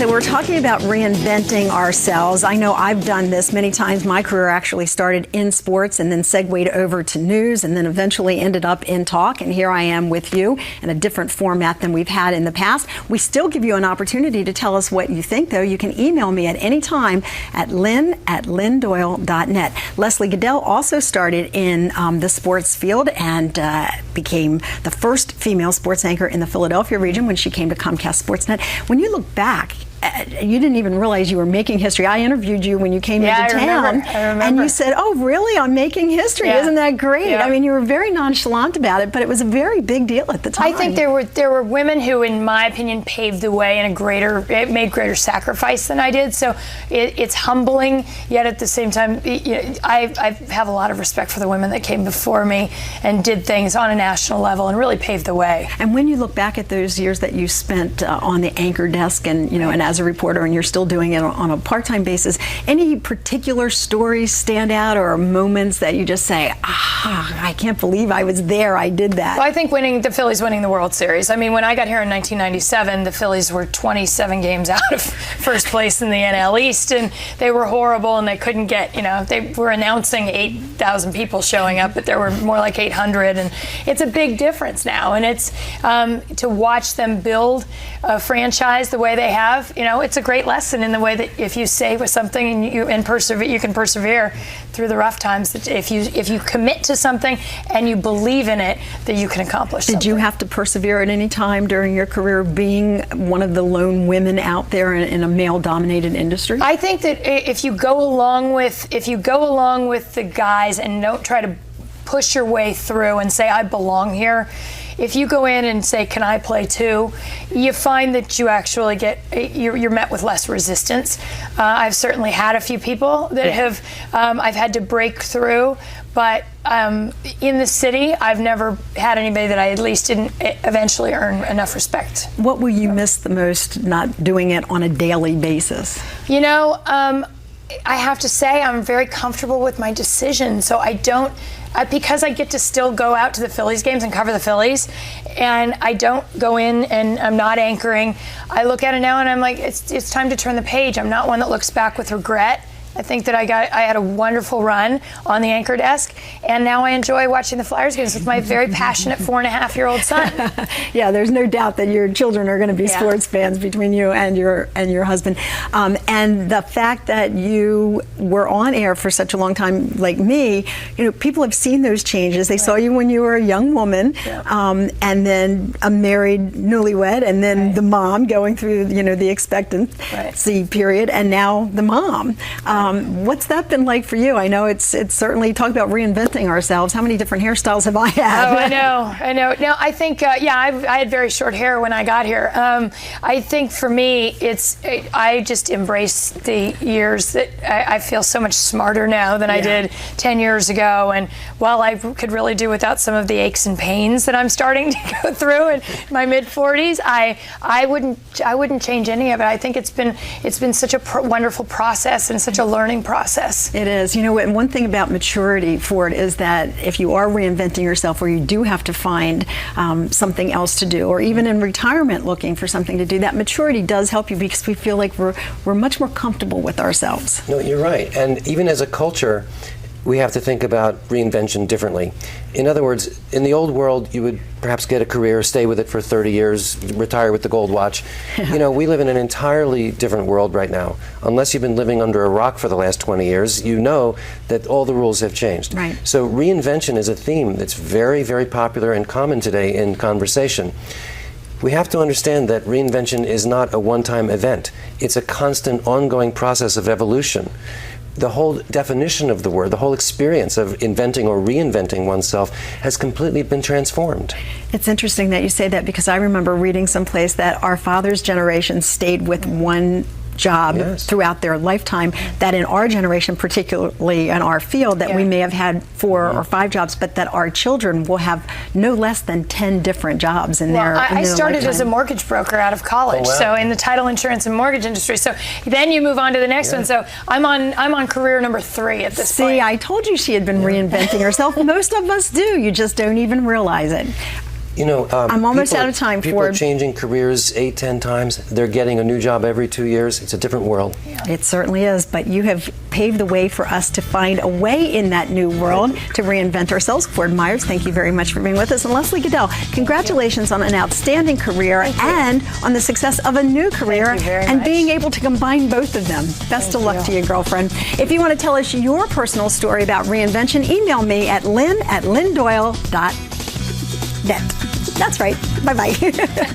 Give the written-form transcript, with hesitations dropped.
So we're talking about reinventing ourselves. I know I've done this many times. My career actually started in sports and then segued over to news and then eventually ended up in talk. And here I am with you in a different format than we've had in the past. We still give you an opportunity to tell us what you think, though. You can email me at any time at lynn@lynndoyle.net. Leslie Goodell also started in the sports field and became the first female sports anchor in the Philadelphia region when she came to Comcast Sportsnet. When you look back, you didn't even realize you were making history. I interviewed you when you came into town. I remember. And you said, "Oh, really? I'm making history. Yeah. Isn't that great?" Yeah. I mean, you were very nonchalant about it, but it was a very big deal at the time. I think there were women who, in my opinion, paved the way and made greater sacrifice than I did. So it's humbling, yet at the same time, I have a lot of respect for the women that came before me and did things on a national level and really paved the way. And when you look back at those years that you spent on the anchor desk and and as a reporter, and you're still doing it on a part-time basis, any particular stories stand out or moments that you just say, I can't believe I was there, I did that? Well, I think the Phillies winning the World Series. I mean, when I got here in 1997, the Phillies were 27 games out of first place in the NL East, and they were horrible, and they couldn't get, they were announcing 8,000 people showing up, but there were more like 800, and it's a big difference now. And it's to watch them build a franchise the way they have, it's a great lesson in the way that if you say with something and you can persevere through the rough times. That if you commit to something and you believe in it, that you can accomplish something. Did you have to persevere at any time during your career, being one of the lone women out there in a male-dominated industry? I think that if you go along with the guys and don't try to push your way through and say I belong here. If you go in and say, "Can I play too?" you find that you actually you're met with less resistance. I've certainly had a few people that have I've had to break through, but in the city, I've never had anybody that I at least didn't eventually earn enough respect. What will you miss the most not doing it on a daily basis? I have to say I'm very comfortable with my decision, so because I get to still go out to the Phillies games and cover the Phillies, and I don't go in and I'm not anchoring. I look at it now and I'm like, it's time to turn the page. I'm not one that looks back with regret. I think that I had a wonderful run on the anchor desk, and now I enjoy watching the Flyers games with my very passionate 4.5-year-old son. Yeah, there's no doubt that your children are going to be sports fans between you and your husband. And the fact that you were on air for such a long time, like me, people have seen those changes. They saw you when you were a young woman, and then a married newlywed, and then the mom going through the expectancy period, and now the mom. What's that been like for you? I know it's certainly, talk about reinventing ourselves. How many different hairstyles have I had? Oh, I know. No, I think, I had very short hair when I got here. I think for me, I just embrace the years that I feel so much smarter now than I did 10 years ago. And while I could really do without some of the aches and pains that I'm starting to go through in my mid-40s, I wouldn't change any of it. I think it's been such a wonderful process and such a learning process. It is. And one thing about maturity for it is that if you are reinventing yourself, or you do have to find something else to do, or even in retirement looking for something to do, that maturity does help you because we feel like we're much more comfortable with ourselves. No, you're right. And even as a culture, we have to think about reinvention differently. In other words, in the old world, you would perhaps get a career, stay with it for 30 years, retire with the gold watch. We live in an entirely different world right now. Unless you've been living under a rock for the last 20 years, you know that all the rules have changed. Right. So reinvention is a theme that's very, very popular and common today in conversation. We have to understand that reinvention is not a one-time event. It's a constant, ongoing process of evolution. The whole definition of the word, the whole experience of inventing or reinventing oneself has completely been transformed. It's interesting that you say that, because I remember reading someplace that our father's generation stayed with one job throughout their lifetime, that in our generation, particularly in our field, that we may have had 4 or 5 jobs, but that our children will have no less than 10 different jobs in their I started lifetime. as a mortgage broker out of college, so in the title insurance and mortgage industry. So then you move on to the next one. So I'm on career number 3 at this point. See, I told you she had been reinventing herself. Most of us do. You just don't even realize it. You know, I'm almost out of time, People Ford. are changing careers 8, 10 times. They're getting a new job every 2 years. It's a different world. It certainly is, but you have paved the way for us to find a way in that new world to reinvent ourselves. Ford Myers, thank you very much for being with us. And Leslie Goodell, congratulations on an outstanding career and on the success of a new career and being able to combine both of them. Best of luck to you, girlfriend. If you want to tell us your personal story about reinvention, email me at lynn@lynndoyle.net. That's right. Bye-bye.